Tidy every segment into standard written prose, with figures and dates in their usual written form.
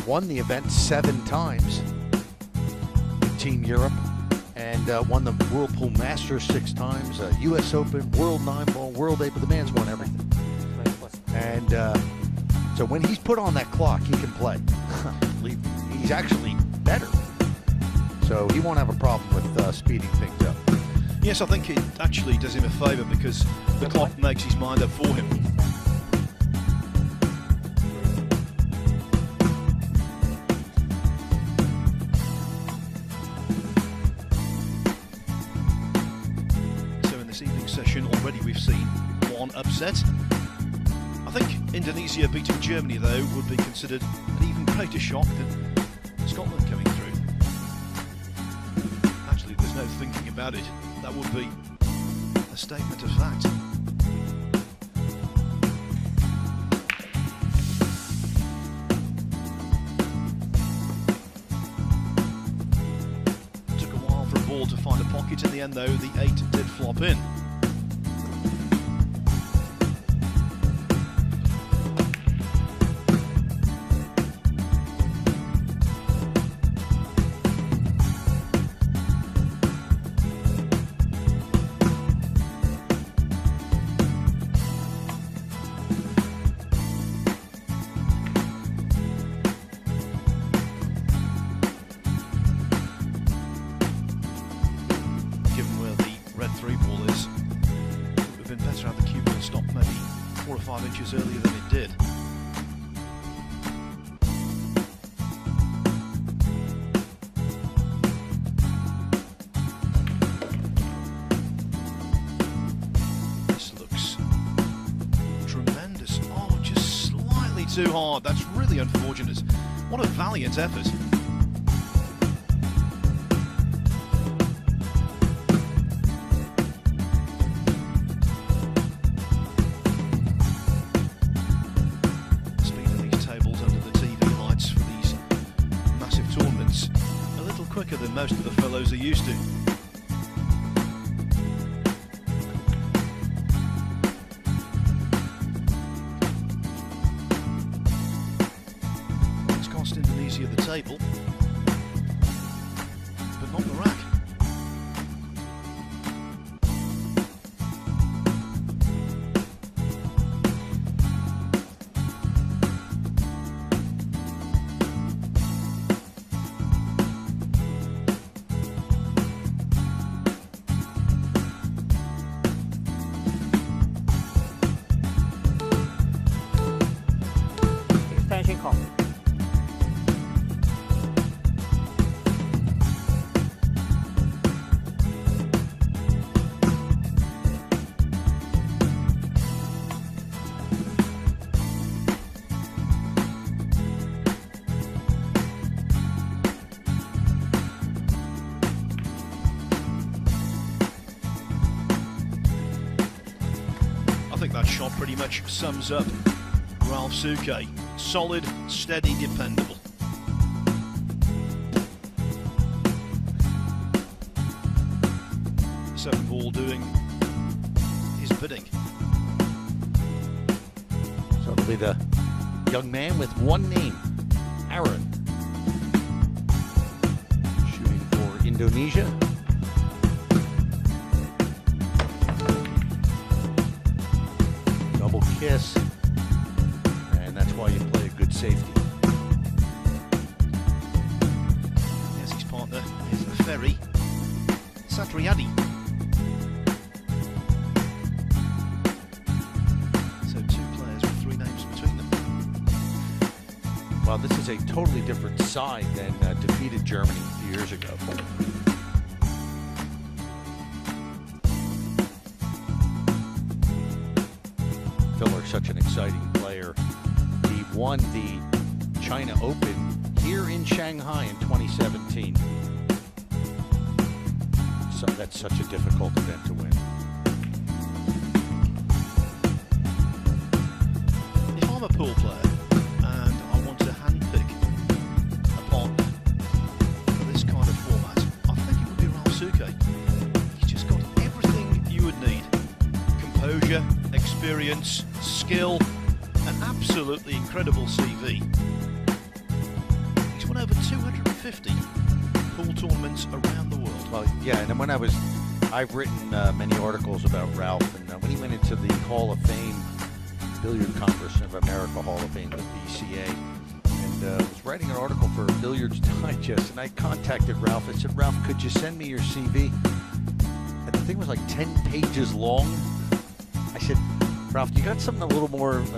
won the event 7 times in Team Europe, and won the Whirlpool Masters 6 times, U.S. Open, World 9-ball, World 8, but the man's won everything. And so when he's put on that clock, he can play. He's actually better. So he won't have a problem with speeding things up. Yes, I think it actually does him a favour because the clock makes his mind up for him. So in this evening's session already we've seen one upset. I think Indonesia beating Germany though would be considered an even greater shock than Scotland coming through. Actually, there's no thinking about it. That would be a statement of fact. Took a while for a ball to find a pocket. In the end though, the 8 did flop in. Given where the red 3 ball is, it would have been better to have the cue ball stopped maybe 4 or 5 inches earlier than it did. This looks tremendous. Oh, just slightly too hard. That's really unfortunate. What a valiant effort. Quicker than most of the fellows are used to. It's cost Indonesia the table, but not the rack. I think that shot pretty much sums up Ralph Souquet. Solid, steady, dependable. Second ball doing his bidding. So it'll be the young man with one name, Aaron, shooting for Indonesia. Double kiss, and that's why you play a good safety. Yes, his partner is the Ferry Satriadi. So 2 players with 3 names between them. Well, this is a totally different side than defeated Germany a few years ago. Filler, such an exciting player. He won the China Open here in Shanghai in 2017. So that's such a difficult event to win. If I'm a pool player and I want to handpick a partner for this kind of format, I think it would be Ralph Souquet. He's just got everything you would need. Composure, experience, skill, an absolutely incredible CV. 50 pool tournaments around the world. Well, yeah, and then I've written many articles about Ralph, and when he went into the Hall of Fame, Billiard Congress of America Hall of Fame, the BCA, and was writing an article for Billiards Digest, and I contacted Ralph. I said, Ralph, could you send me your CV? And the thing was like 10 pages long. I said, Ralph, you got something a little more, with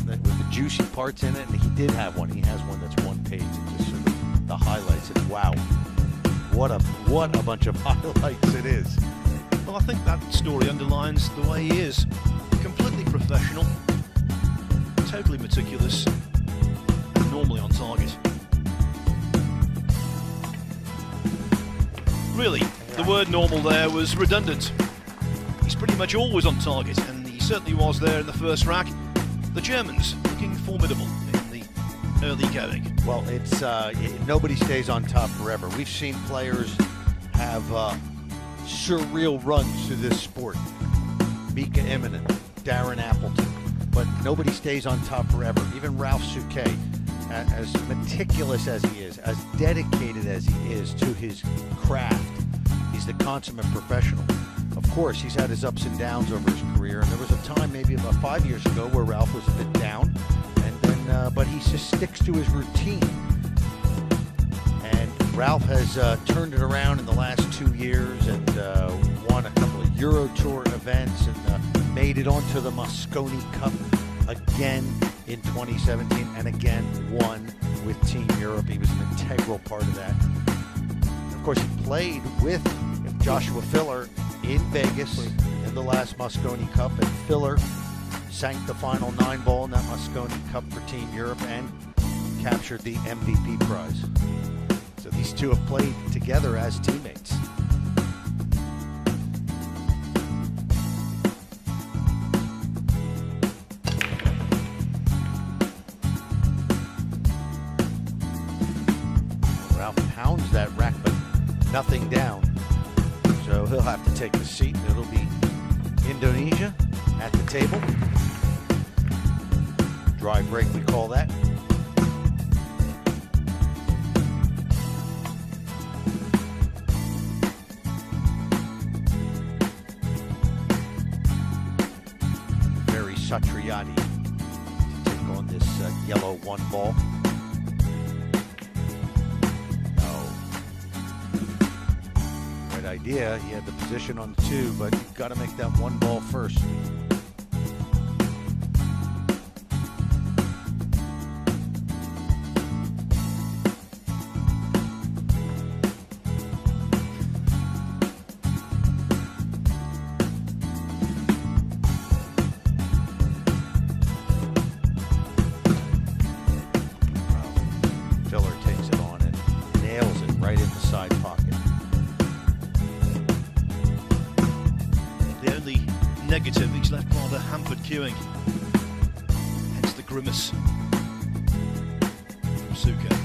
the juicy parts in it? And he did have one. He has one that's one page. It's just sort of the highlights. And wow, what a bunch of highlights it is. Well, I think that story underlines the way he is. Completely professional, totally meticulous, and normally on target. Really, the word normal there was redundant. He's pretty much always on target, and he certainly was there in the first rack. The Germans looking formidable in the early going. Well, it's nobody stays on top forever. We've seen players have surreal runs through this sport. Mika Immonen, Darren Appleton, but nobody stays on top forever. Even Ralph Souquet, as meticulous as he is, as dedicated as he is to his craft, he's the consummate professional. Of course, he's had his ups and downs over his career, and there was a time maybe about 5 years ago where Ralph was a bit down, and then but he just sticks to his routine. And Ralph has turned it around in the last 2 years and won a couple of Euro Tour events and made it onto the Mosconi Cup again in 2017, and again won with Team Europe. He was an integral part of that. And of course, he played with Joshua Filler in Vegas in the last Mosconi Cup, and Filler sank the final 9-ball in that Mosconi Cup for Team Europe and captured the MVP prize. So these two have played together as teammates. Ralph pounds that rack, but nothing down. So he'll have to take a seat. It'll be Indonesia at the table. Dry break, we call that. Very Satriani to take on this yellow 1-ball. Idea. He had the position on the 2, but you've got to make that 1-ball first. Filler takes it on and nails it right in the side pocket. Negative, he's left rather hampered queuing. Hence the grimace from Souquet.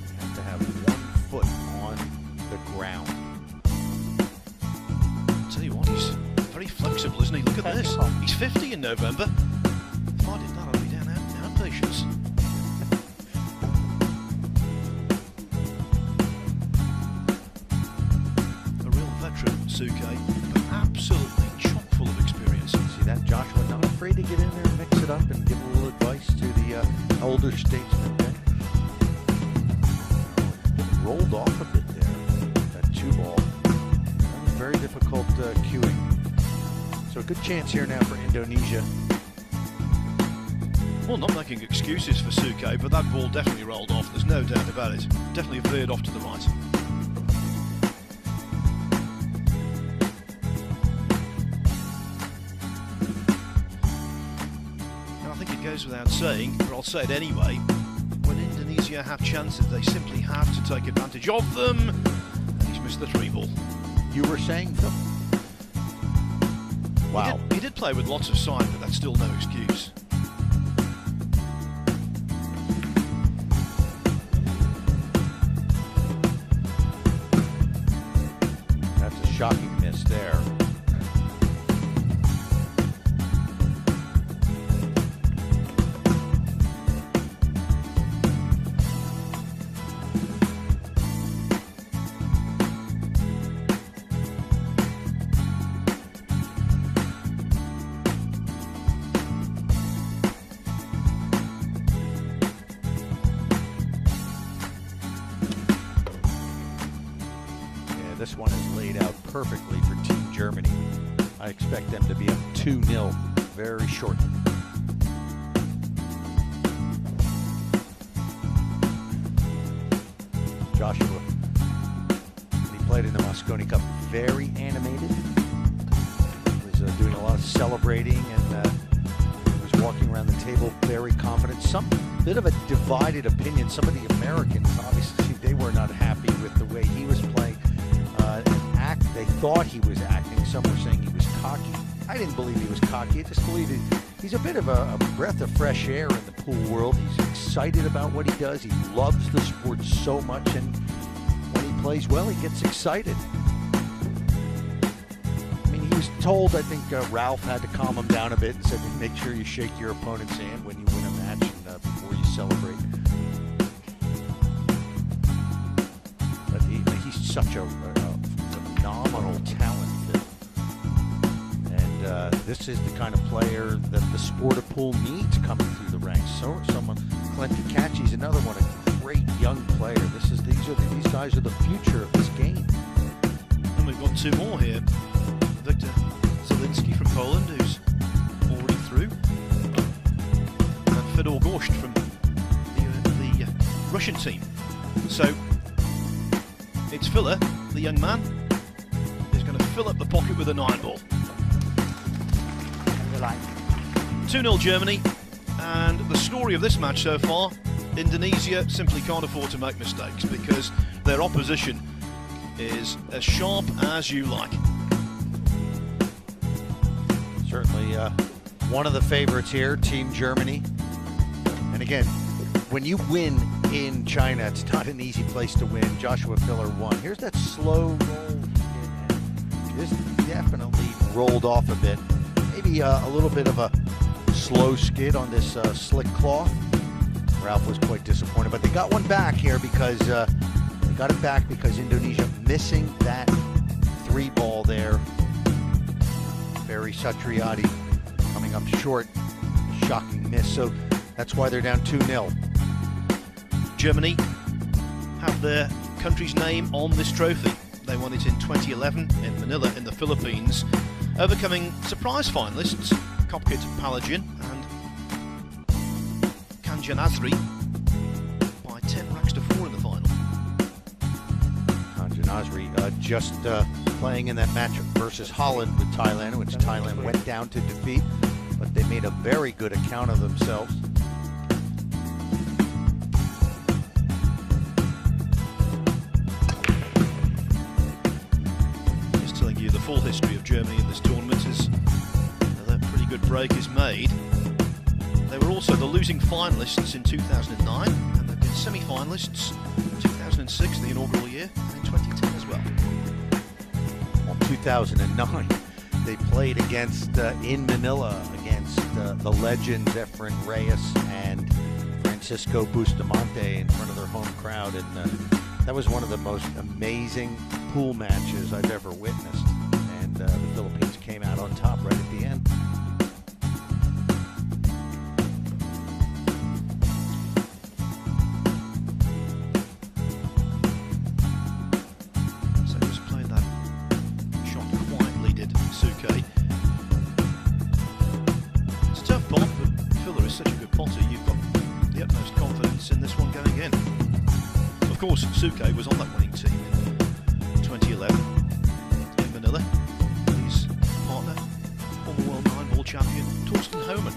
You have to have 1 foot on the ground. I'll tell you what, he's very flexible, isn't he? Look at this. He's 50 in November. If I did that, I'd be down out patience. Souquet, but absolutely chock full of experience. See that, Joshua? Not afraid to get in there and mix it up and give a little advice to the older statesman. Rolled off a bit there, that 2-ball. That was very difficult cueing. So a good chance here now for Indonesia. Well, not making excuses for Souquet, but that ball definitely rolled off. There's no doubt about it. Definitely veered off to the right. Goes without saying, but I'll say it anyway, when Indonesia have chances, they simply have to take advantage of them, and he's missed the 3-ball. You were saying, Phil? Wow. He did play with lots of sight, but that's still no excuse. That's a shocking miss there. out perfectly for Team Germany. I expect them to be up 2-0 very shortly. Joshua, when he played in the Mosconi Cup, very animated. He was doing a lot of celebrating, and he was walking around the table very confident. Some bit of a divided opinion. Some of the Americans, obviously, they were not happy with the way he was playing. They thought he was acting. Some were saying he was cocky. I didn't believe he was cocky. I just believe he's a bit of a breath of fresh air in the pool world. He's excited about what he does. He loves the sport so much, and when he plays well, he gets excited. I mean, he was told, I think Ralph had to calm him down a bit and said, make sure you shake your opponent's hand when you win a match and before you celebrate. But he's such a phenomenal talent, Phil. And this is the kind of player that the sport of pool needs coming through the ranks. So someone, Clint Kacachi's another one, a great young player. These guys are the future of this game. And we've got two more here. Victor Zielinski from Poland, who's already through, and Fedor Gorsht from the Russian team. So it's Filler, the young man, is going to fill up the pocket with a 9-ball. 2-0 Germany, and the story of this match so far, Indonesia simply can't afford to make mistakes because their opposition is as sharp as you like. Certainly one of the favorites here, Team Germany. And again, when you win in China, it's not an easy place to win. Joshua Filler won. Here's that slow roll. This definitely rolled off a bit. Maybe a little bit of a slow skid on this slick cloth. Ralph was quite disappointed, but they got one back here because Indonesia missing that 3-ball there. Barry Satriati coming up short, shocking miss. So that's why they're down 2-0. Germany have their country's name on this trophy. They won it in 2011 in Manila in the Philippines, overcoming surprise finalists Kopkit Palagin and Kanjanasri by 10 racks to 4 in the final. Kanjanasri just playing in that match versus Holland with Thailand, which Thailand went down to defeat, but they made a very good account of themselves. Just telling you the full history of Germany in this tournament as another pretty good break is made. They were also the losing finalists in 2009, and they've been semi-finalists in 2006, the inaugural year, and in 2010 as well. 2009, they played against in Manila against the legends Efren Reyes and Francisco Bustamante in front of their home crowd, and that was one of the most amazing pool matches I've ever witnessed. And the Philippines came out on top right at the end. It's a tough pot, but Filler is such a good potter, you've got the utmost confidence in this one going in. Of course, Suke was on that winning team in 2011 in Manila. His partner, former world 9-ball champion, Torsten Homan.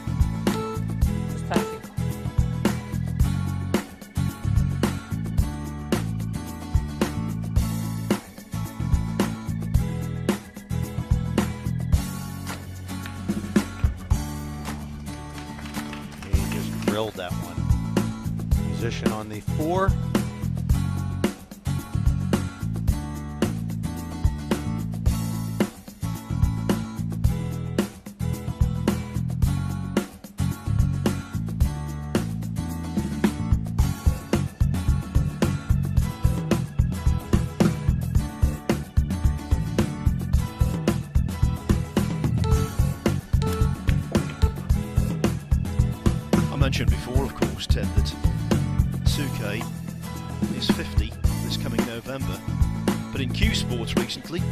Drilled that one. Position on the 4. I mentioned before, of course, Ted, that Suke is 50 this coming November. But in cue sports recently,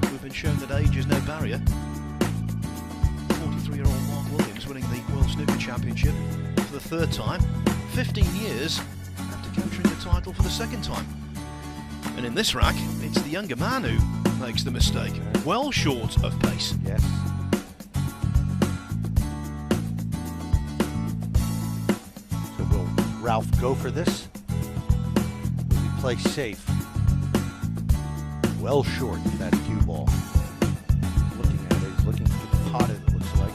we've been shown that age is no barrier. 43-year-old Mark Williams winning the World Snooker Championship for the third time, 15 years after capturing the title for the second time. And in this rack, it's the younger man who makes the mistake, well short of pace. Yes. So will Ralph go for this? Will he play safe? Well short of that cue ball. Looking at it, he's looking to the pot, it looks like.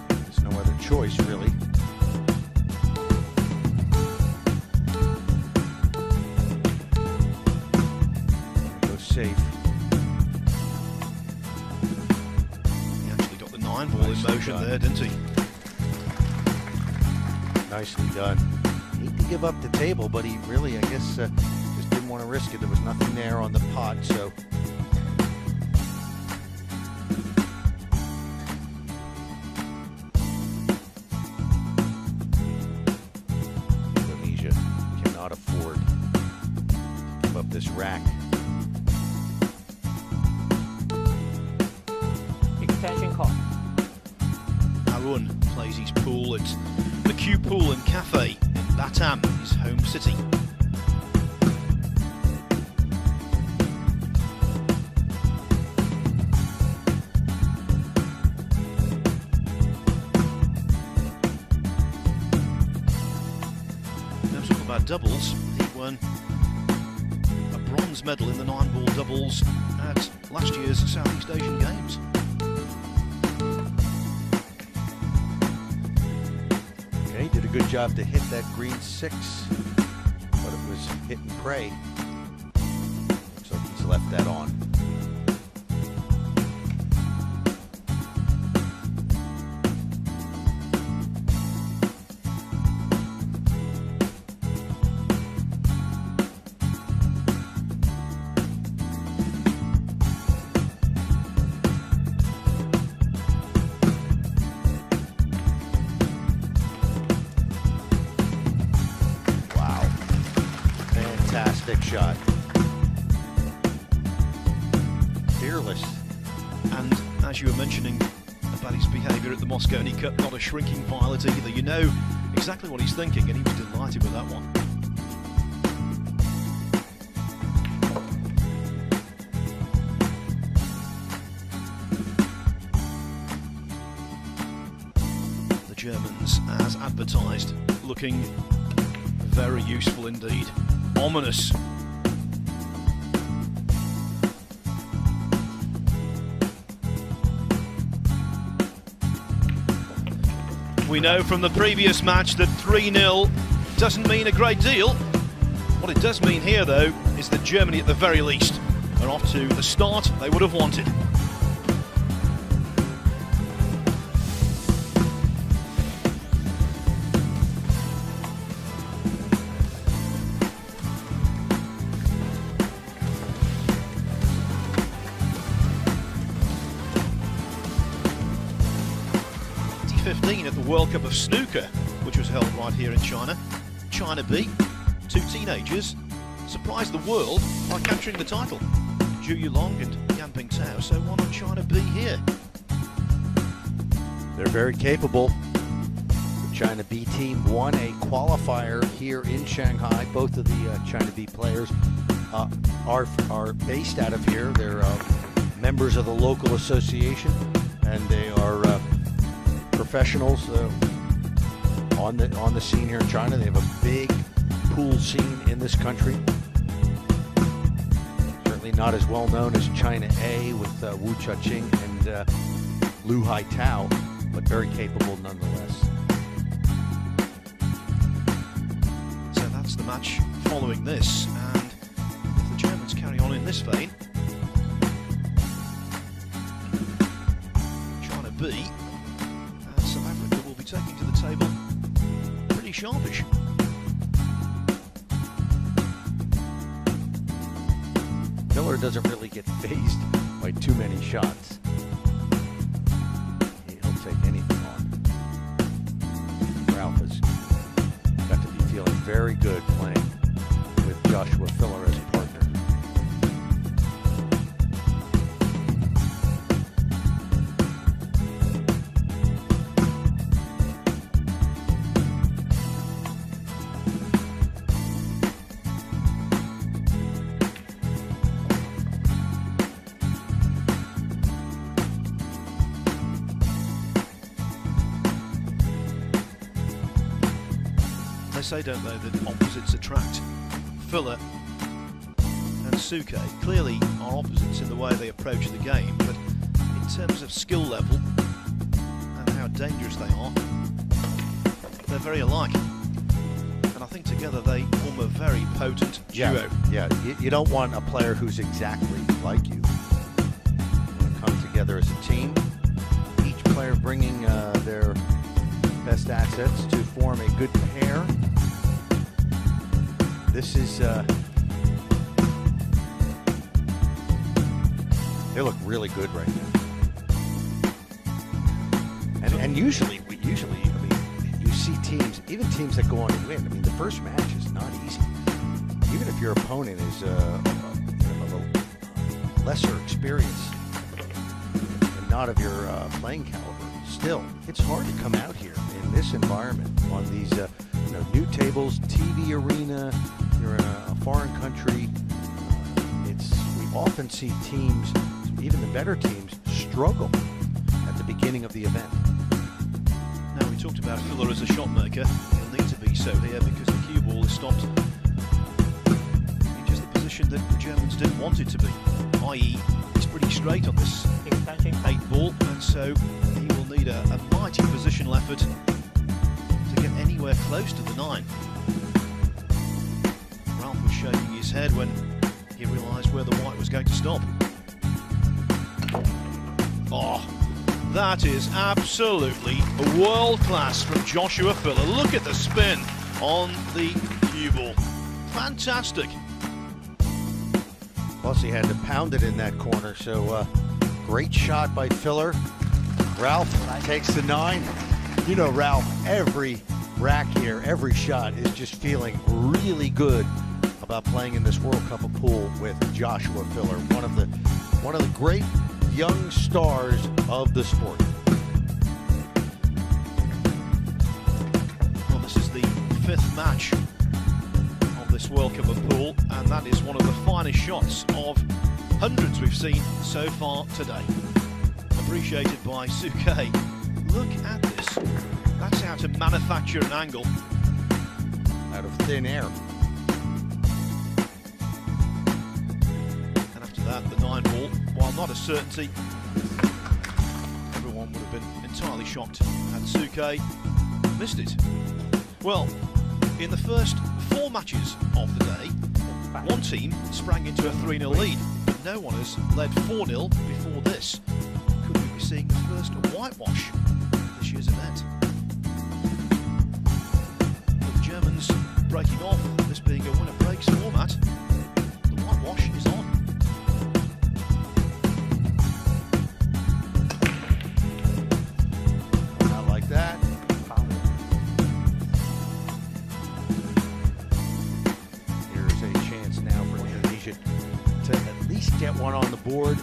There's no other choice, really. Go safe. He actually got the 9-ball in motion there, didn't he? Nicely done. Hate to give up the table, but he really, I guess, just didn't want to risk it. There was nothing there on the pot, so. Indonesia cannot afford to give up this rack. Extension call. Harun plays his pool at the Q Pool and Cafe in Batam, his home city. Now talking about doubles, he won a bronze medal in the 9-ball doubles at last year's Southeast Asian Games. Okay, did a good job to hit that green 6, but it was hit and pray. Looks like he's left that on. Fantastic shot. Fearless. And as you were mentioning about his behaviour at the Moscone Cup, not a shrinking violet either. You know exactly what he's thinking, and he was delighted with that one. The Germans, as advertised, looking very useful indeed. Ominous. We know from the previous match that 3-0 doesn't mean a great deal. What it does mean here, though, is that Germany, at the very least, are off to the start they would have wanted. At the World Cup of Snooker, which was held right here in China. China B, 2 teenagers, surprised the world by capturing the title. Zhu Yulong and Yan Pingtao, so why not China B here? They're very capable. The China B team won a qualifier here in Shanghai. Both of the China B players are based out of here. They're members of the local association, and they are professionals on the scene here in China. They have a big pool scene in this country. Certainly not as well known as China A with Wu Chaqing and Lu Haitao, but very capable nonetheless. So that's the match following this, and if the Germans carry on in this vein, China B and South Africa will be taking to the table pretty sharpish. Miller doesn't really get fazed by too many shots. He'll take anything on. Ralph has got to be feeling very good playing with Joshua Filler as say, don't they, that opposites attract. Fuller and Suke clearly are opposites in the way they approach the game, but in terms of skill level and how dangerous they are, they're very alike. And I think together they form a very potent duo. Yeah. You don't want a player who's exactly like you. You want to come together as a team, each player bringing their best assets to form a good pair. This is they look really good right now. And usually, I mean, you see teams, even teams that go on to win. I mean, the first match is not easy. Even if your opponent is of a lesser experience and not of your playing caliber, still, it's hard to come out here in this environment on these new tables, TV arena. You're in a foreign country. We often see teams, even the better teams, struggle at the beginning of the event. Now, we talked about Fuller as a shot maker. He'll need to be so here because the cue ball is stopped in just the position that the Germans didn't want it to be, i.e. it's pretty straight on this 8 ball, and so he will need a mighty positional effort to get anywhere close to the 9. Ralph was shaking his head when he realised where the white was going to stop. Oh, that is absolutely world class from Joshua Fuller. Look at the spin on the cue ball. Fantastic. Plus, he had to pound it in that corner, so great shot by Fuller. Ralph takes the 9. You know, Ralph, every rack here, every shot is just feeling really good about playing in this World Cup of Pool with Joshua Fuller, one of the great young stars of the sport. Well, this is the 5th match of this World Cup of Pool, and that is one of the finest shots of hundreds we've seen so far today. Appreciated by Suke. Look at this. That's how to manufacture an angle Out of thin air. And after that, the 9 ball, while not a certainty, everyone would have been entirely shocked had Suke missed it. Well, in the first 4 matches of the day, one team sprang into a 3-0 lead, but no one has led 4-0 before this. Could we be seeing the first whitewash of this year's event? With the Germans breaking off, this being a winner breaks format, the whitewash is on. Not like that. Here's a chance now for Indonesia to at least get one on the board.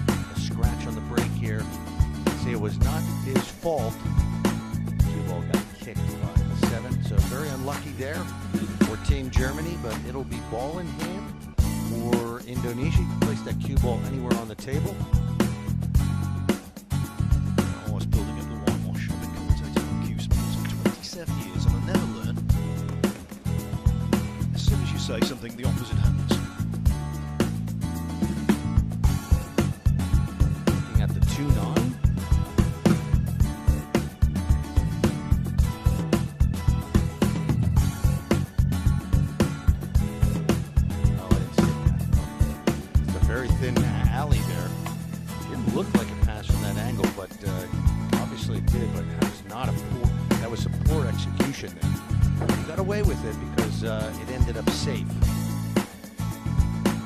A scratch on the break here. See, it was not his fault. Cue ball got kicked by the 7, so very unlucky there for Team Germany, but it'll be ball in hand for Indonesia. You can place that cue ball anywhere on the table. I was building up the whitewash. I've been commentating on cue sports for 27 years and I never learn. As soon as you say something, the opposite happens. Looking at the 2-9. Very thin alley there. Didn't look like a pass from that angle, but obviously it did. But that was a poor execution there. He got away with it because it ended up safe.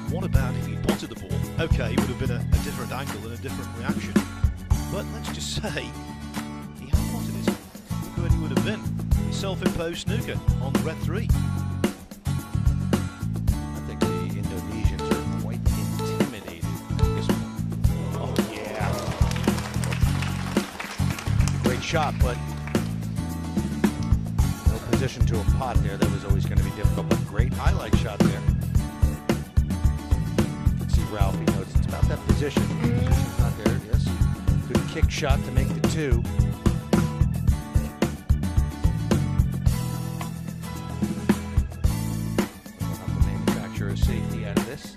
What about if he potted the ball? Okay, it would have been a different angle and a different reaction. But let's just say he had potted it. Look where he would have been. Self-imposed snooker on the red 3. I think the Indonesians are quite intimidated at this point. Oh yeah, great shot, but no position to a pot there. That was always going to be difficult, but great highlight shot there. See Ralph, he knows it's about that position. The position's not there. Yes, good kick shot to make the 2. of safety out of this.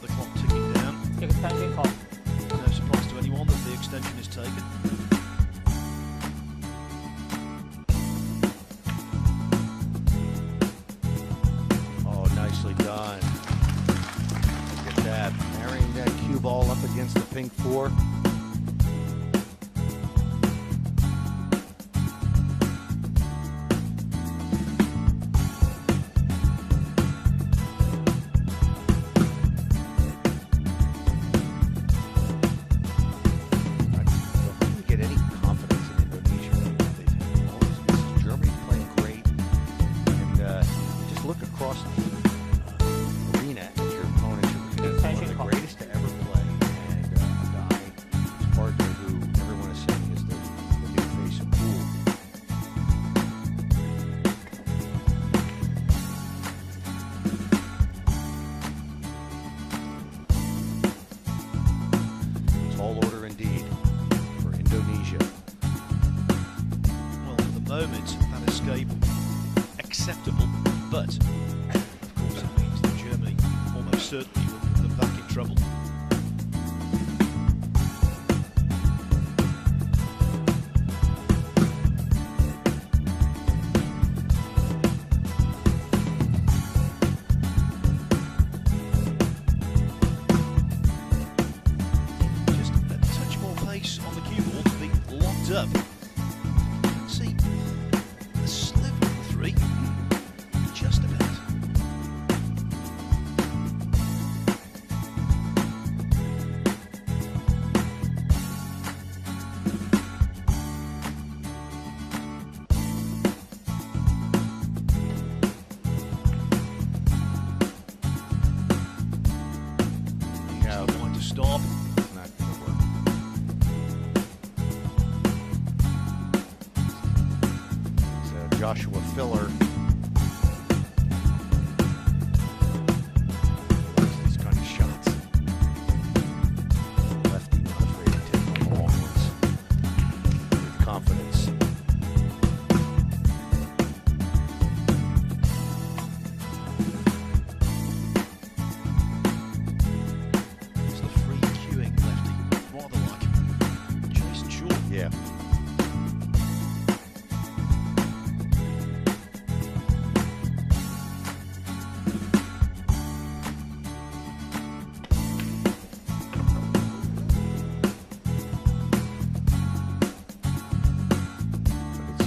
The clock ticking down. Extension call. No surprise to anyone that the extension is taken. Oh, nicely done. Look at that. Marrying that cue ball up against the pink four. Tall order indeed for Indonesia. Well, for the moment, that escape acceptable, but of course it means that Germany almost certainly will put them back in trouble. On the cue ball to be locked up. See the sliver of the three, just about. Yeah, going to stop. Joshua Filler. These kind of shots. Lefty not afraid to take the long ones with confidence. It's the free cueing lefty, rather like Jason Shaw. Yeah.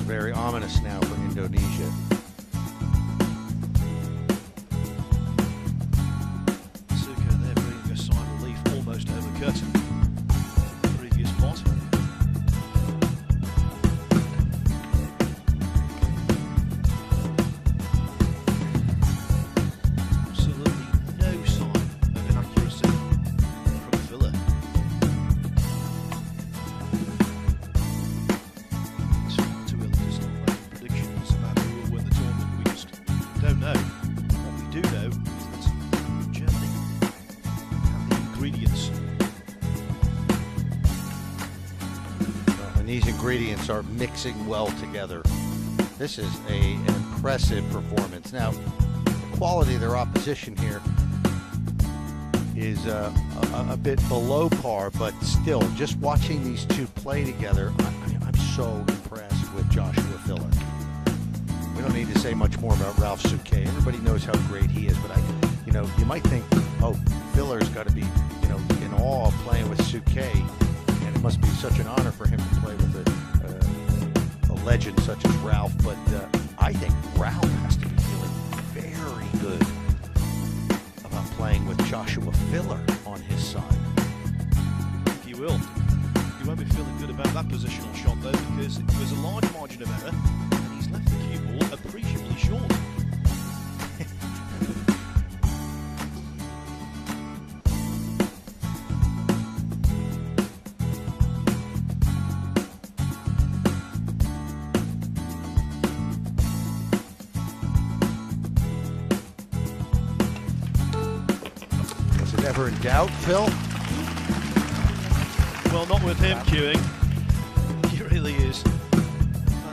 Very ominous now for Indonesia. Suko there breathing a sigh of relief, almost overcut the previous pot. Absolutely no sign of inaccuracy from Filler. Don't know. What we do know is that Germany have the ingredients. And these ingredients are mixing well together. This is an impressive performance. Now, the quality of their opposition here is a bit below par, but still, just watching these two play together, I'm so impressed with Joshua Filler. We don't need to say much more about Ralph Suke. Everybody knows how great he is, but you might think, oh, Filler's got to be, in awe of playing with Suke, and it must be such an honor for him to play with a legend such as Ralph. But I think Ralph has to be feeling very good about playing with Joshua Filler on his side. I think he will. He won't be feeling good about that positional shot though, because it was a large margin of error, and he's left the cue ball appreciably short. Ever in doubt, Phil? Well, not with him cueing. He really is a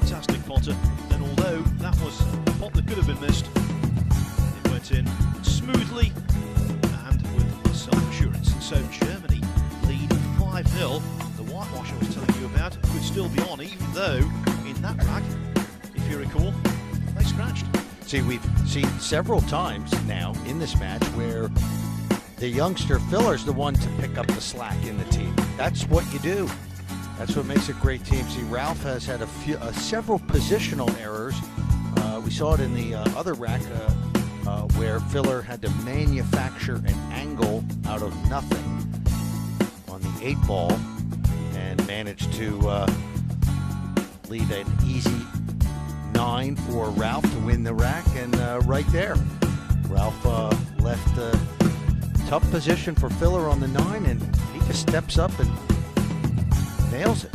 fantastic Potter. Then, although that was a pot that could have been missed, it went in smoothly and with self-assurance. And so Germany lead 5-0. The whitewash I was telling you about could still be on, even though in that rack, if you recall, they scratched. See, we've seen several times now in this match where the youngster filler's the one to pick up the slack in the team. That's what you do. That's what makes a great team. See, Ralph has had several positional errors. We saw it in the other rack where Filler had to manufacture an angle out of nothing on the 8 ball and managed to lead an easy 9 for Ralph to win the rack. And right there, Ralph left a tough position for Filler on the 9, and he just steps up and nails it.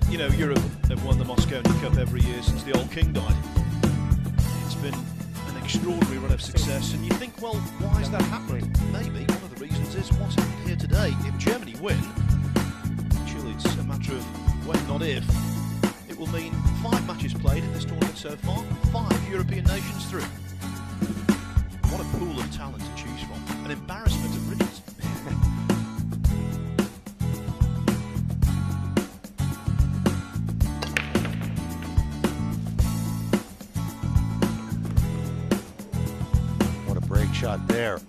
You know, Europe have won the Mosconi Cup every year since the old king died. It's been an extraordinary run of success, and you think, well, why is that happening? Maybe one of the reasons is what's happened here today. If Germany win, actually it's a matter of when, not if, it will mean 5 matches played in this tournament so far, 5 European nations through. What a pool of talent to choose from. An embarrassment of riches. What a break shot there.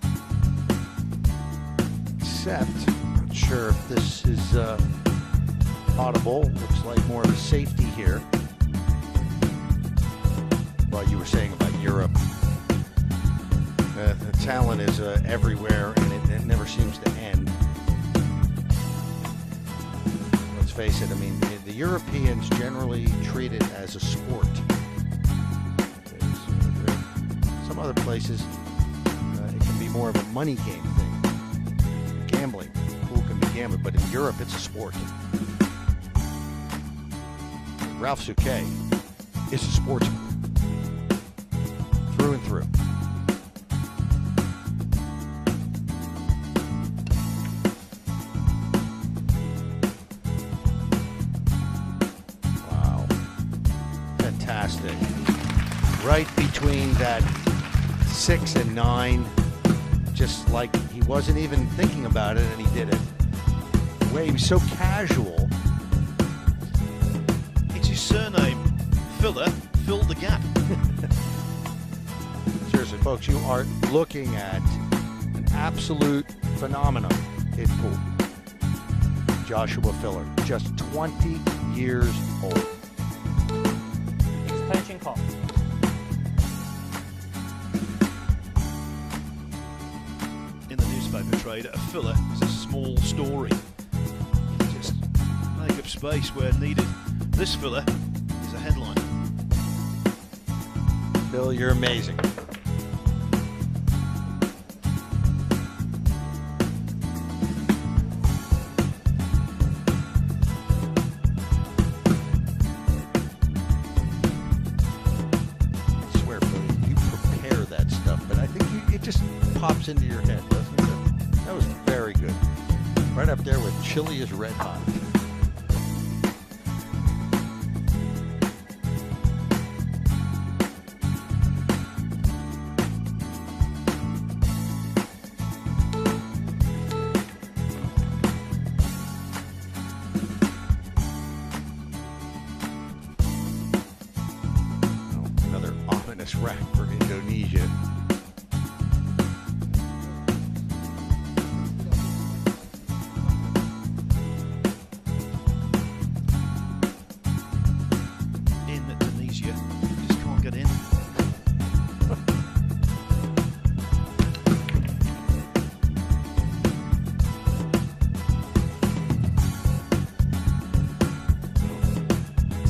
Except, not sure if this is audible. Looks like more of a safety here. What you were saying about Europe. The talent is everywhere, and it never seems to end. Let's face it, I mean, the Europeans generally treat it as a sport. Some other places, it can be more of a money game thing. Gambling. Pool can be gambling, but in Europe, it's a sport. Ralph Souquet is a sportsman. Through and through. Fantastic. Right between that 6 and 9, just like he wasn't even thinking about it, and he did it. The way he was so casual. It's his surname, Filler, filled the gap. Seriously, folks, you are looking at an absolute phenomenon in pool. Joshua Filler, just 20 years old. Expansion call. In the newspaper trade, a filler is a small story. Just make up space where needed. This filler is a headline. Bill, you're amazing. Pops into your head, doesn't it? That was very good. Right up there with Chili is Red Hot. Oh, another ominous rack for Indonesia.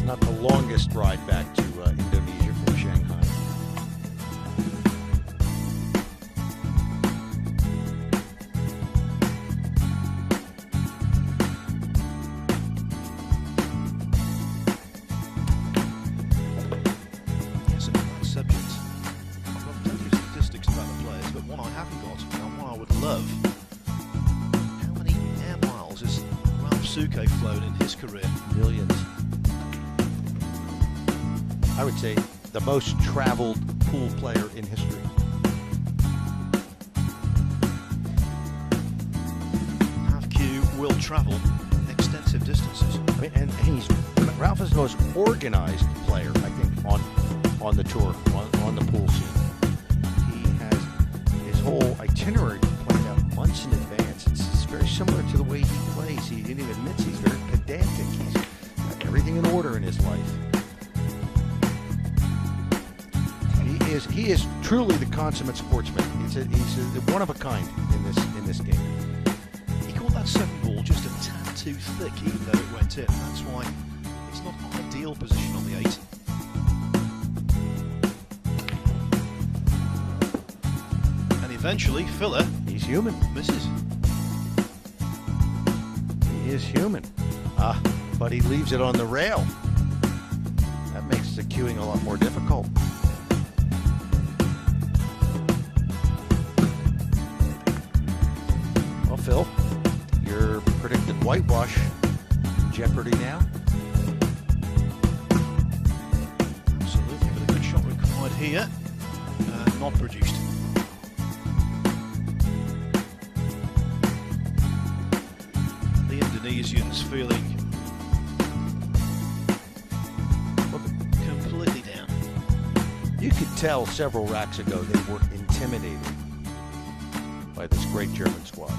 Not the longest ride back to Indonesia from Shanghai. Yes, and on that subject, I've got plenty of statistics about the players, but one I haven't got, and one I would love. How many air miles has Ralph Souquet flown in his career? Millions. I would say, the most traveled pool player in history. Will travel extensive distances. I mean, and Ralph is the most organized player, I think, on the tour, on the pool scene. He has his whole itinerary planned out months in advance. It's very similar to the way he plays. He even admits he's very pedantic. He's got everything in order in his life. He is truly the consummate sportsman. He's a one of a kind in this game. That 7 ball just a tad too thick, even though it went in. That's why it's not an ideal position on the 8. And eventually, Filler, he's human, misses. He is human. But he leaves it on the rail. That makes the cueing a lot more difficult. Well, Phil, your predicted whitewash in jeopardy now? Absolutely, but a good shot required here. Not produced. The Indonesians feeling completely down. You could tell several racks ago they were intimidated by this great German squad.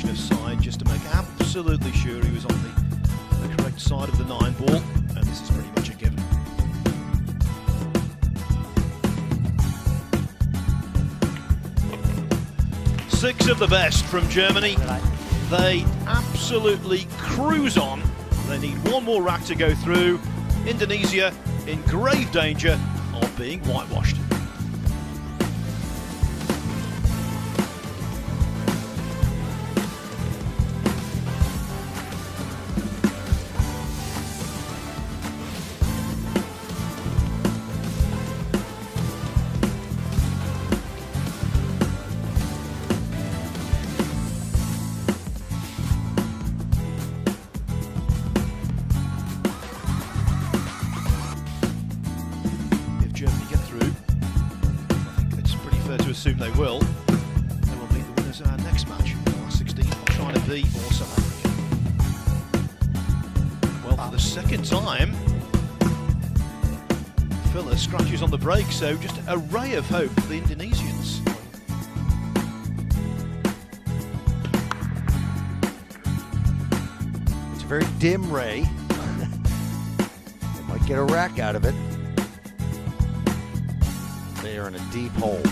Of side just to make absolutely sure he was on the correct side of the 9 ball, and this is pretty much a given. Six of the best from Germany. They absolutely cruise on. They need one more rack to go through. Indonesia in grave danger of being whitewashed. To assume they will meet the winners in our next match, last 16, China V or South Africa. Well, for the second time, Filler scratches on the break, so just a ray of hope for the Indonesians. It's a very dim ray. They might get a rack out of it. They are in a deep hole.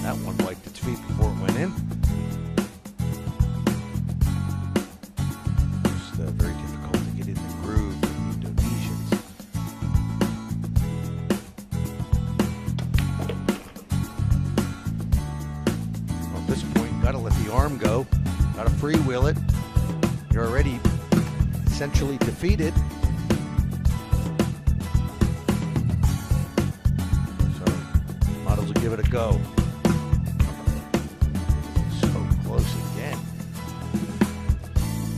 That one wiped its feet before it went in. It's very difficult to get in the groove with the Indonesians. Well, at this point, got to let the arm go. Got to freewheel it. You're already essentially defeated. So, might as well give it a go.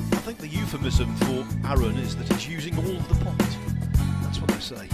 I think the euphemism for Aaron is that he's using all of the pot. That's what they say.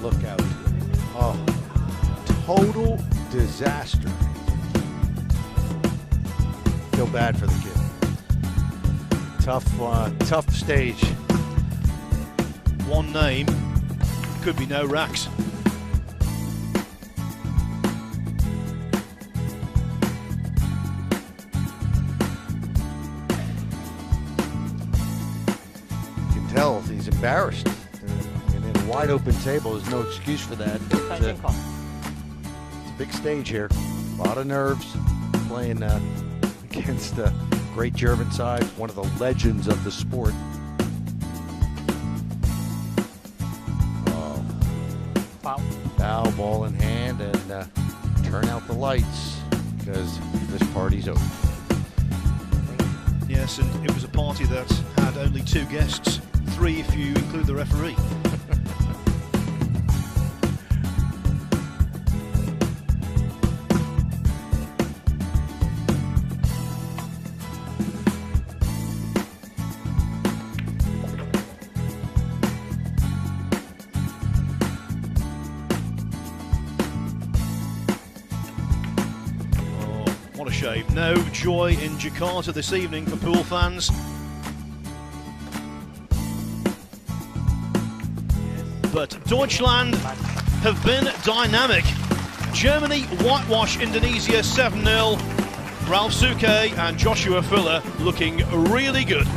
Look out. Oh, total disaster. Feel bad for the kid. Tough stage. One name, could be no racks. You can tell he's embarrassed. wide open table. There's no excuse for that. But, it's a big stage here. A lot of nerves playing against a great German side, one of the legends of the sport. Foul, ball in hand, and turn out the lights because this party's over. Yes, and it was a party that had only 2 guests, 3 if you include the referee. What a shame. No joy in Jakarta this evening for pool fans. But Deutschland have been dynamic. Germany whitewash Indonesia 7-0. Ralf Suke and Joshua Fuller looking really good.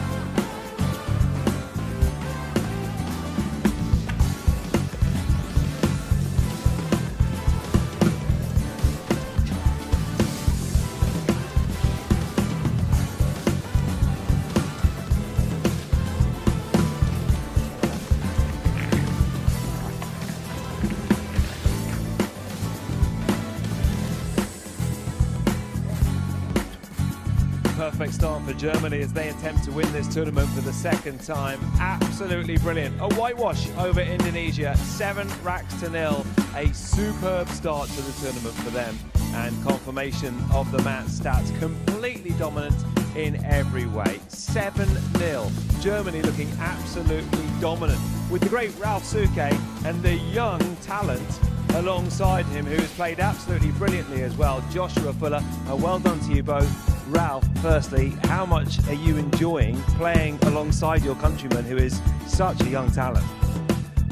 Perfect start for Germany as they attempt to win this tournament for the 2nd time. Absolutely brilliant. A whitewash over Indonesia, 7-0. A superb start to the tournament for them, and confirmation of the match stats. Completely dominant in every way. 7-0. Germany looking absolutely dominant with the great Ralf Suke and the young talent alongside him, who has played absolutely brilliantly as well, Joshua Fuller. Well done to you both. Ralf, firstly, how much are you enjoying playing alongside your countryman who is such a young talent?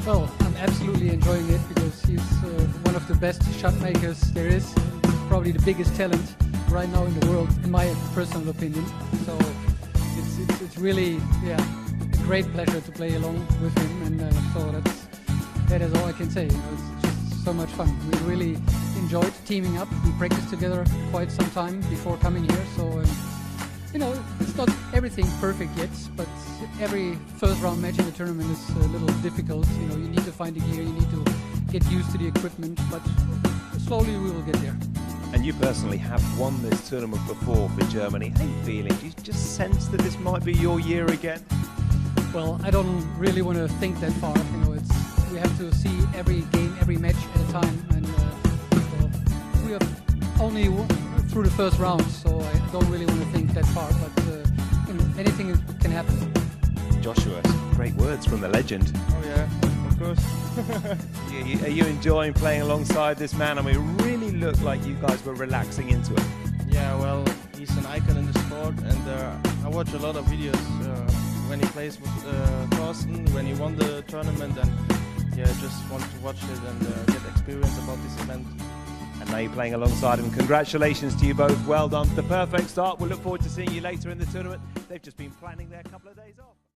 Well, I'm absolutely enjoying it because he's one of the best shot makers there is, probably the biggest talent right now in the world, in my personal opinion. So it's really, yeah, a great pleasure to play along with him, and so that is all I can say. You know, it's just so much fun. We really enjoyed teaming up. We practiced together quite some time before coming here, so you know, it's not everything perfect yet, but every first round match in the tournament is a little difficult. You know, you need to find the gear, you need to get used to the equipment, but slowly we will get there. And you personally have won this tournament before for Germany. How are you feeling? Do you just sense that this might be your year again? Well, I don't really want to think that far. You know, we have to see every game, every match at a time, and we are only through the first round, so I don't really want to think that far, but you know, anything can happen. Joshua, great words from the legend. Oh yeah, of course. Are you enjoying playing alongside this man? I mean, it really looked like you guys were relaxing into it. Yeah, well, he's an icon in the sport, and I watch a lot of videos when he plays with Thorsten, when he won the tournament, and yeah, just want to watch it and get experience about this event. And now you're playing alongside him. Congratulations to you both. Well done. The perfect start. We'll look forward to seeing you later in the tournament. They've just been planning their couple of days off.